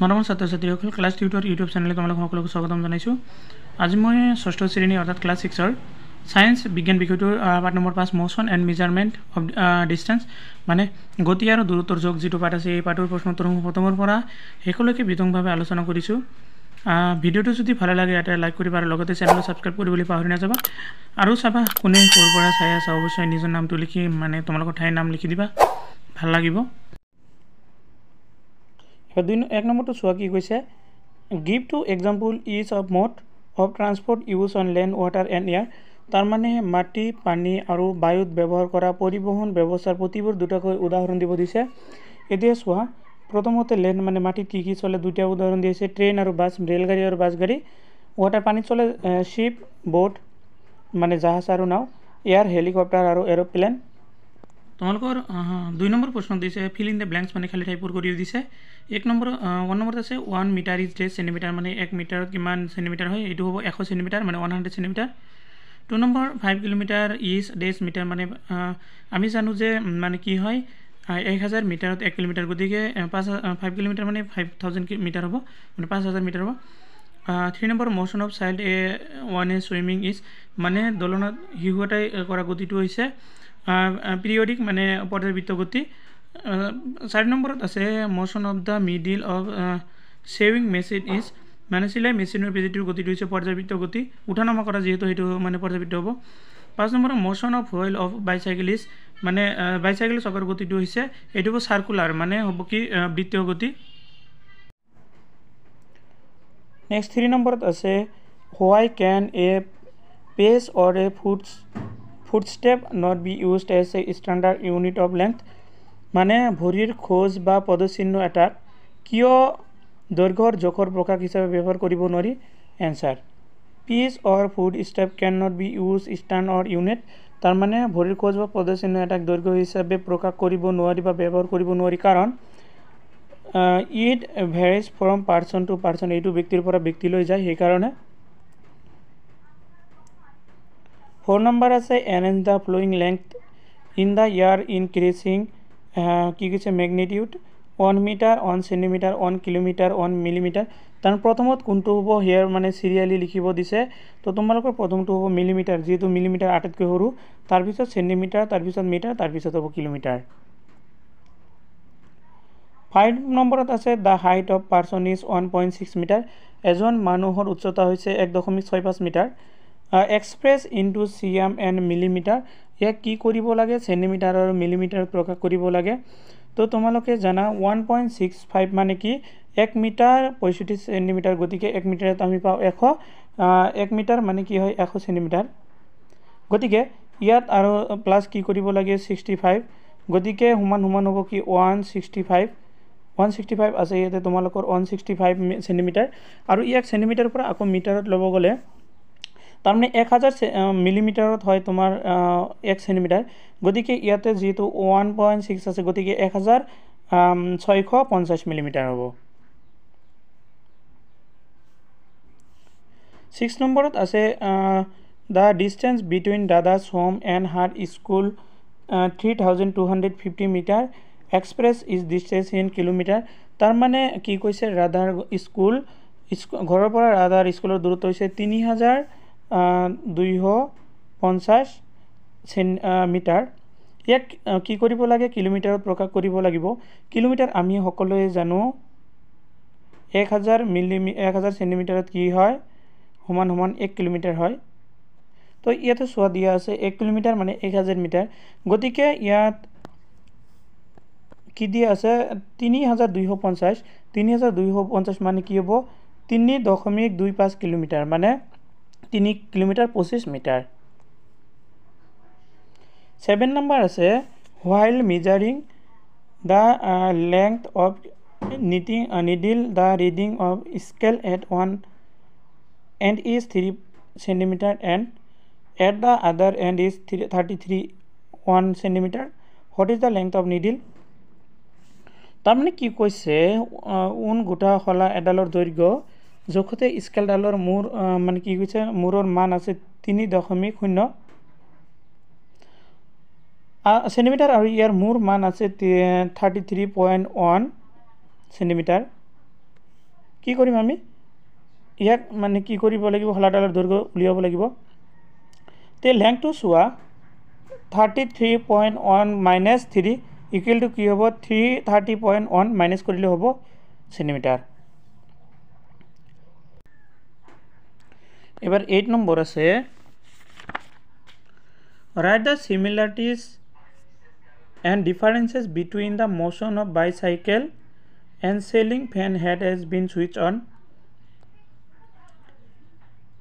মৰমৰ ছাত্ৰ-ছাত্ৰীসকল class tutor YouTube চেনেলে তোমালোক সকলোকে স্বাগতম জনাইছোঁ। আজি মই ষষ্ঠ শ্ৰেণী অৰ্থাৎ ক্লাছ 6ৰ সায়েন্স বিজ্ঞান বিষয়টোৰ পাঠ number 5 motion and measurement of distance মানে গতি আৰু দূৰত্বৰ যোগ যিটো পাঠ আছে এই পাঠৰ প্ৰশ্নোত্তৰসমূহ প্ৰথমৰ পৰা শেষলৈকে বিতংভাৱে আলোচনা কৰিছোঁ। ভিডিঅ'টো যদি ভালে লাগে এটা লাইক কৰিবা আৰু লগতে চেনেলটো ছাবস্ক্ৰাইব কৰিবলৈ পাহৰি নাযাবা। আৰু চাবা কোনে ক'ৰ পৰা চাই আছে অৱশ্যই নিজৰ নামটো লিখি মানে তোমালোকৰ ঠাইৰ নাম লিখি দিবা, ভাল লাগিব। 1 নম্বৰটো চোৱা কি কৈছে, give two examples of mode of transport use on land water and air. তাৰমানে মাটি পানী আৰু বায়ুত ব্যৱহাৰ কৰা পৰিবহণ ব্যৱস্থাৰ প্ৰতিবোৰ দুটাকৈ উদাহৰণ দিব দিছে। এতিয়া চোৱা প্ৰথমতে লেণ্ড মানে মাটিত কি চলে দুটা উদাহৰণ দিছে, ট্ৰেইন আৰু বাছ, ৰেলগাড়ী আৰু বাছ গাড়ী। ৱাটাৰ পানীত চলে শ্বিপ বোট মানে জাহাজ আৰু নাও, এয়াৰ হেলিকপ্টাৰ আৰু এৰোপ্লেন। তোমালোকৰ 2 নম্বৰ প্ৰশ্ন দিছে ফিল ইন দ্য ব্লেংকছ মানে খালী ঠাই পূৰ কৰি দিছে। 1 নম্বৰত আছে 1 মিটাৰ ইজ 10 চেণ্টিমিটাৰ মানে 1 মিটাৰত কিমান চেণ্টিমিটাৰ হয়, এইটো হ'ব 100 চেণ্টিমিটাৰ মানে 100 চেণ্টিমিটাৰ। 2 নম্বৰ 5 কিলোমিটাৰ ইজ 10 মিটাৰ মানে আমি জানো যে মানে কি হয় 1000 মিটাৰত 1 কিলোমিটাৰ, গতিকে 5 কিলোমিটাৰ মানে 5000 মিটাৰ হ'ব মানে 5000 মিটাৰ হ'ব। 3 number motion of child one A swimming is মানে দলনত শিশু এটাই কৰা গতিটো হৈছে পিৰিয়ডিক মানে পৰ্যায়বৃত্ত গতি। 4 নম্বৰত আছে motion of the middle of saving machine is মানে চিলাই মেচিনৰ বেজিটোৰ গতিটো হৈছে পৰ্যায়বৃত্ত গতি, উঠা নমা কৰা যিহেতু সেইটো মানে পৰ্যায়বৃত্ত হ'ব। 5 নম্বৰত motion of wheel of bicycle is মানে বাইচাইকেল চকৰ গতিটো হৈছে এইটো হ'ব চাৰ্কুলাৰ মানে হ'ব কি বৃত্তীয় গতি। নেক্সট 3 নম্বৰত আছে why can a pace or a footstep not be used as a standard unit of length মানে ভৰিৰ খোজ বা পদচিহ্ন এটাক কিয় দৈৰ্ঘ্যৰ জোখৰ প্ৰকাশ হিচাপে ব্যৱহাৰ কৰিব নোৱাৰি। Answer pace or foot step can not be use standard unit তাৰমানে ভৰিৰ খোজ বা পদচিহ্ন এটাক দৈৰ্ঘ্য হিচাপে প্ৰকাশ কৰিব নোৱাৰি বা ব্যৱহাৰ কৰিব নোৱাৰি কাৰণ it varies from person to person, এইটো ব্যক্তিৰ পৰা ব্যক্তিলৈ যায় সেইকাৰণে। 4 নম্বৰ আছে arrange the following length in the year increasing কি কৈছে magnitude 1 metre 1 centimetre 1 kilometre 1 millimetre. তাৰ প্ৰথমত কোনটো হ'ব হেয়াৰ মানে চিৰিয়েলি লিখিব দিছে, তো তোমালোকৰ প্ৰথমটো হ'ব মিলিমিটাৰ যিহেতু মিলিমিটাৰ আটাইতকৈ সৰু, তাৰপিছত চেণ্টিমিটাৰ, তাৰপিছত মিটাৰ, তাৰপিছত হ'ব কিলোমিটাৰ। 5 নম্বৰত আছে the height of person is 1.6 metre এজন মানুহৰ উচ্চতা হৈছে 1.65 metre. Express into CM and millimetre ইয়াক কি কৰিব লাগে চেণ্টিমিটাৰ আৰু মিলিমিটাৰত প্ৰকাশ কৰিব লাগে। তো তোমালোকে জানা 1.65 মানে কি 1 মিটাৰ 65 চেণ্টিমিটাৰ, গতিকে 1 মিটাৰত আমি পাওঁ 100, 1 মিটাৰ মানে কি হয় 100 চেণ্টিমিটাৰ, গতিকে ইয়াত আৰু প্লাছ কি কৰিব লাগে 65, গতিকে সমান হ'ব কি 165 আছে ইয়াতে তোমালোকৰ 165 চেণ্টিমিটাৰ আৰু ইয়াক চেণ্টিমিটাৰৰ পৰা আকৌ মিটাৰত ল'ব গ'লে তাৰমানে 1000 মিলিমিটাৰত হয় তোমাৰ 1 চেণ্টিমিটাৰ, গতিকে ইয়াতে যিহেতু 1.6 আছে গতিকে 1650 মিলিমিটাৰ হ'ব। 6 নম্বৰত আছে the distance between Dada's home and her school 3250 metre express is distance in kilometre তাৰমানে কি কৈছে ৰাধাৰ ঘৰৰ পৰা ৰাধাৰ স্কুলৰ দূৰত্ব হৈছে 3250 মিটাৰ। ইয়াক কি কৰিব লাগে কিলোমিটাৰত প্ৰকাশ কৰিব লাগিব। কিলোমিটাৰ আমি সকলোৱে জানো 1000 চেণ্টিমিটাৰত কি হয় সমান 1 কিলোমিটাৰ হয়। তো ইয়াতে চোৱা দিয়া আছে 1 কিলোমিটাৰ মানে 1000 মিটাৰ, গতিকে ইয়াত কি দিয়া আছে 3250 মানে কি হ'ব 3.25 কিলোমিটাৰ মানে 3 কিলোমিটাৰ 25 মিটাৰ। 7 নম্বৰ আছে while measuring the length of needle the reading of scale at one end is 3 centimeter and at the other end is 1 centimeter. What is the length of needle? তাৰমানে কি কৈছে ঊণ গোটা শলা এডালৰ দৈৰ্ঘ্য জোখতে স্কেলডালৰ মূৰ মানে কি কৈছে মূৰৰ মান আছে 3.0 সেন্টিমিটাৰ আৰ ইয়াৰ মূৰ মান আছে 33.1 সেন্টিমিটাৰ। কি কৰিম আমি ইয়াক মানে কি কৰিব লাগিব হলাডালৰ দৈৰ্ঘ্য উলিয়াব লাগিব তে লেংথটো চোৱা 33.1 minus 3 equal to কি হ'ব 330.1 minus কৰিলে হ'ব সেন্টিমিটাৰ এবাৰ 8 নম্বৰ আছে write the similarities and differences between the motion of bicycle and ceiling fan head has been switched on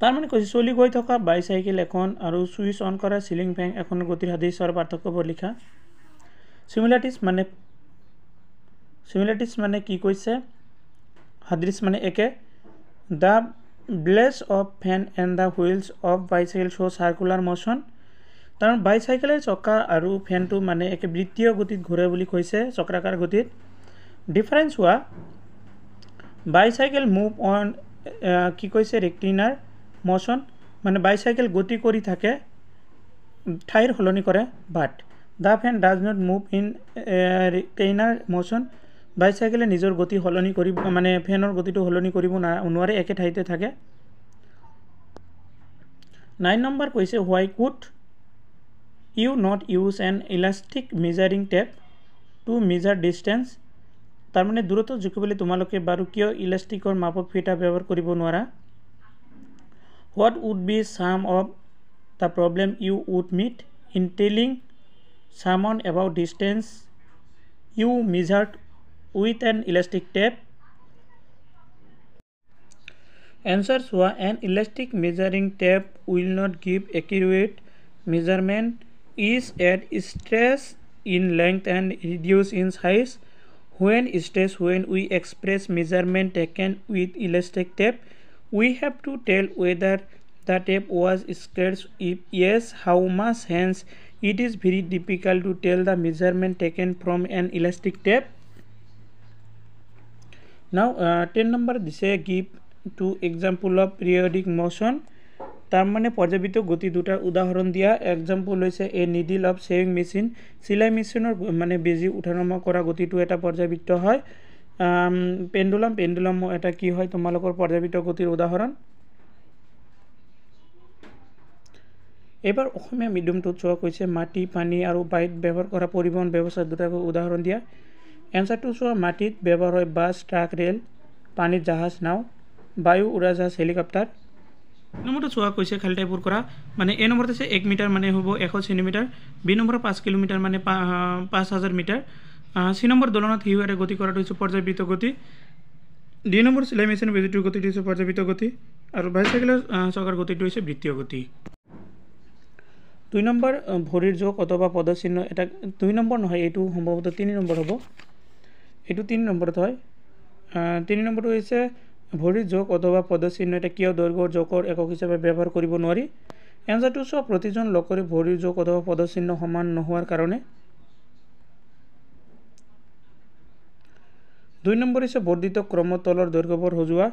তার মানে কৈছে চলি গৈ থকা বাইসাইকেল এখন আৰু সুইচ অন কৰা সিলিং ফ্যান এখন গতিৰ সাদৃশ্যৰ পাৰ্থক্যবোৰ লিখা সিমিলাৰিটিজ মানে কি কৈছে সাদৃশ্য মানে একে the blades of fan and the wheels of bicycle show circular motion তাৰ বাইসাইকেলৰ চকা আৰু ফ্যানটো মানে একে বৃত্তীয় গতিত ঘূৰে বুলি কৈছে চক্ৰাকাৰ গতিত ডিফাৰেন্স হোৱা bicycle move on কি কৈছে rectilinear motion মানে bicycle গতি কৰি থাকে ঠাইৰ হলনি কৰে but the fan does not move in rectilinear motion bicycle নিজৰ গতি হলনি কৰিব মানে ফ্যানৰ গতিটো হলনি কৰিব নোৱাৰে একে ঠাইতে থাকে 9 নম্বৰ কৈছে why could you not use an elastic measuring tape to measure distance তাৰ মানে দূৰত্ব জুখিবলৈ তোমালোকে বাৰু কিয় ইলাষ্টিকৰ মাপক ফিটা ব্যৱহাৰ কৰিব নোৱাৰা what would be some of the problem you would meet in telling someone about distance you measured with an elastic tape answers were an elastic measuring tape will not give accurate measurement is at stress in length and reduce in size when we express measurement taken with elastic tape we have to tell whether the tape was stretched if yes how much hence it is very difficult to tell the measurement taken from an elastic tape now 10 number this give two example of periodic motion তাৰ মানে পৰ্যাবৃত্ত গতি দুটাৰ উদাহৰণ দিয়া example হৈছে এ needle of saving machine সিলাই মেচিনৰ মানে বেজি উঠানমা কৰা গতিটো এটা পৰ্যাবৃত্ত হয় পেন্ডুলাম এটা কি হয় তোমালোকৰ পৰ্যাবৃত্ত গতিৰ উদাহৰণ এবাৰ অসমীয়া মিডিয়ামটো চোৱা কৈছে মাটি পানী আৰু বাইক ব্যৱহাৰ কৰা পৰিবহন ব্যৱস্থা দুটাৰ উদাহৰণ দিয়া এনসাৰটো চোৱা মাটিত ব্যৱহাৰ হয় বাছ ট্ৰাক ৰেল পানীত জাহাজ নাও বায়ু উৰাজাহাজ হেলিকপ্টাৰ নম্বৰটো চোৱা কৈছে খালি টাইপৰ কৰা মানে এ নম্বৰতে আছে 1 মিটাৰ মানে হ'ব 100 সেন্টিমিটাৰ বি নম্বৰ 5 কিলোমিটাৰ মানে 5000 মিটাৰ সি নম্বৰ দলনত হিউৰে গতি কৰাটো হৈছে পৰ্যাবৃত্ত গতি ডি নম্বৰ সিলাই মেচিনৰ বেজিটোৰ গতিটো হৈছে পৰ্যাবৃত্ত গতি আৰু বাইসাইকেলৰ চকাৰ গতিটো হৈছে বৃত্তীয় গতি 2 নম্বৰ ভৰিৰ যোগ অথবা পদচিহ্ন এটা 2 নম্বৰ নহয় এটো সম্ভৱত 3 নম্বৰ হ'ব এটো 3 নম্বৰত হয় 3 নম্বৰটো হৈছে ভৰিৰ যোগ অথবা পদচিহ্ন এটা কিয় দৈৰ্ঘ্যৰ যোগৰ একক হিচাপে ব্যৱহাৰ কৰিব নোৱাৰি এনসাৰটো সব প্ৰতিজন লোকৰে ভৰিৰ যোগ অথবা পদচিহ্ন সমান নোহোৱাৰ কাৰণে 2 নম্বৰ হৈছে বৰ্ধিত ক্ৰমৰ তলৰ দৈৰ্ঘ্যবোৰ সজোৱা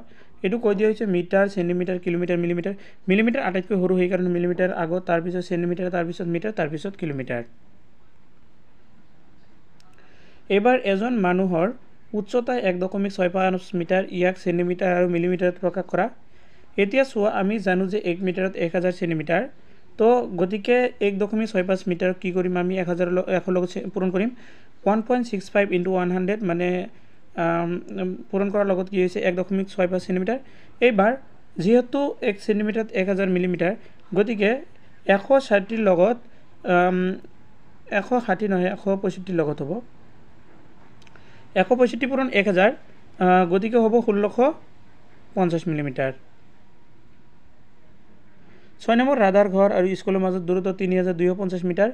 এটো কৈ দিয়া হৈছে মিটাৰ সেন্টিমিটাৰ কিলোমিটাৰ মিলিমিটাৰ আটাইতকৈ সৰু হৈ কাৰণে মিলিমিটাৰ আগত তাৰ পিছত সেন্টিমিটাৰ তাৰ পিছত মিটাৰ তাৰ পিছত কিলোমিটাৰ এবাৰ এজন মানুহৰ উচ্চতা 1.65 মিটাৰ ইয়াক সেন্টিমিটাৰ আৰু মিলিমিটাৰত প্ৰকাশ কৰা এতিয়া চোৱা আমি জানো যে 1 মিটাৰত 1000 সেন্টিমিটাৰ তো গতিকে 1.65 মিটাৰ কি কৰিম আমি 1000 লগত পূৰণ কৰিম 1.65 into 100 মানে পূৰণ কৰাৰ লগত কি হৈছে 1.65 সেন্টিমিটাৰ এইবাৰ যেহেতু 1 সেন্টিমিটাৰত 1000 মিলিমিটাৰ গতিকে 160 লগত 160 নহয় 165 লগত হ'ব 165 পূৰণ 1000 গতিকে হ'ব 1650 মিলিমিটাৰ 6 নম্বৰ ৰাডাৰ ঘৰ আৰু স্কুলৰ মাজত দূৰত্ব 3250 মিটাৰ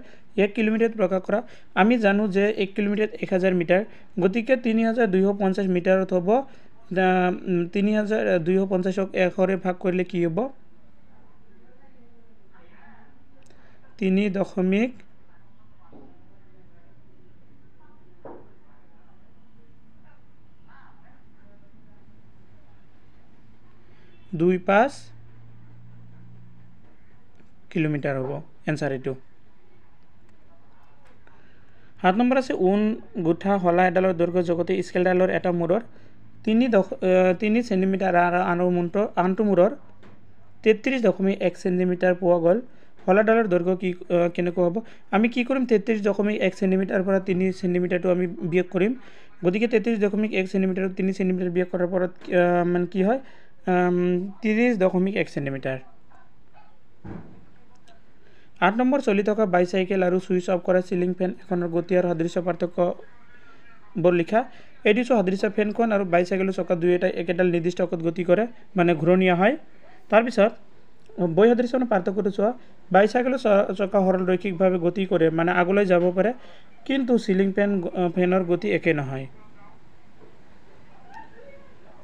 1 কিলোমিটাৰত প্ৰকাশ কৰা আমি জানো যে 1 কিলোমিটাৰত 1000 মিটাৰ গতিকে 3250 মিটাৰত হ'ব 3250ক 100 ৰে ভাগ কৰিলে কি হ'ব 3.25 কিলোমিটাৰ হ'ব এনসাৰ এটো 7 নম্বৰ আছে উন গুঠা হলা এডালৰ দৈৰ্ঘ্য জগতে স্কেলডালৰ এটা মূৰৰ 3 সেণ্টিমিটাৰ আৰু আনটো মূৰৰ 33.1 সেণ্টিমিটাৰ পোৱা গ'ল হলাডালৰ দৈৰ্ঘ্য কি কেনেকুৱা হ'ব আমি কি কৰিম 33.1 সেণ্টিমিটাৰ পৰা 3 সেণ্টিমিটাৰটো আমি বিয়োগ কৰিম গতিকে 33.1 সেণ্টিমিটাৰ 3 সেণ্টিমিটাৰ বিয়োগ কৰাৰ পৰা মানে কি হয় 30.1 সেণ্টিমিটাৰ 8 নম্বৰ চলি থকা বাইচাইকেল আৰু সুইচ অফ কৰা সিলিং ফেন এখনৰ গতি আৰু সাদৃশ্য পাৰ্থক্য বৰ লিখা এই দুটো সাদৃশ্য ফেনখন আৰু বাইচাইকেলৰ চকা দুয়োটা একেডাল নিৰ্দিষ্ট অক্ষত গতি কৰে মানে ঘূৰণীয়া হয় তাৰ পিছত বৈ সাদৃশ্যৰ পাৰ্থক্যটো চোৱা বাইচাইকেলৰ চকা সৰল ৰৈখিকভাৱে গতি কৰে মানে আগলৈ যাব পাৰে কিন্তু সিলিং ফেনৰ গতি একে নহয়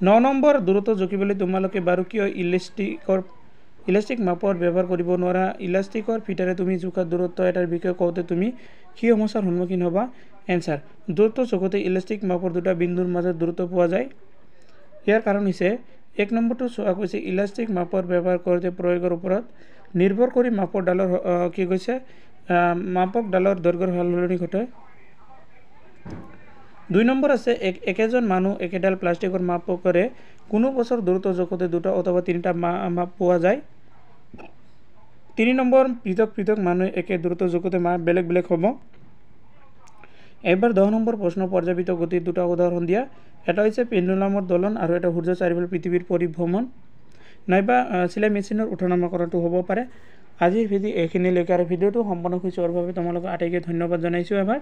9 নম্বৰ দূৰত্ব জোখিবলৈ তোমালোকে বাৰু কিয় ইলাষ্টিক মাপৰ ব্যৱহাৰ কৰিব নোৱাৰা ইলাষ্টিকৰ ফিটাৰে তুমি জোখা দূৰত্ব এটাৰ বিষয়ে কওঁতে তুমি কি সমস্যাৰ সন্মুখীন হ'বা এনসাৰ দূৰত্ব জোখোতে ইলাষ্টিক মাপৰ দুটা বিন্দুৰ মাজত দূৰত্ব পোৱা যায় ইয়াৰ কাৰণ হৈছে 1 নম্বৰটো চোৱা গৈছে ইলাষ্টিক মাপৰ ব্যৱহাৰ কৰোঁতে প্ৰয়োগৰ ওপৰত নিৰ্ভৰ কৰি মাপৰ ডালৰ কি কৈছে মাপক ডালৰ দৈৰ্ঘ্যৰ সলনি ঘটে 2 নম্বৰ আছে একেজন মানুহ একেডাল প্লাষ্টিকৰ মাপকৰে কোনো বছৰ দূৰত্ব জোখোতে দুটা অথবা তিনিটা মাপ পোৱা যায় 3 নম্বৰ পৃথক মানুহ একে দূৰত্ব জোখোতে মাপ বেলেগ হ'ব এবাৰ 10 নম্বৰ প্ৰশ্ন পৰ্যাপিত গতিৰ দুটা উদাহৰণ দিয়া এটা হৈছে পেণ্ডুলামৰ দোলন আৰু এটা সূৰ্য চাৰিফালে পৃথিৱীৰ পৰিভ্ৰমণ নাইবা চিলাই মেচিনৰ উঠানামা কৰাটো হ'ব পাৰে আজিৰ ভিডিঅ' এইখিনিলৈকে আৰু ভিডিঅ'টো সম্পূৰ্ণ হৈ যোৱাৰ বাবে তোমালোকক আটাইকে ধন্যবাদ জনাইছোঁ এবাৰ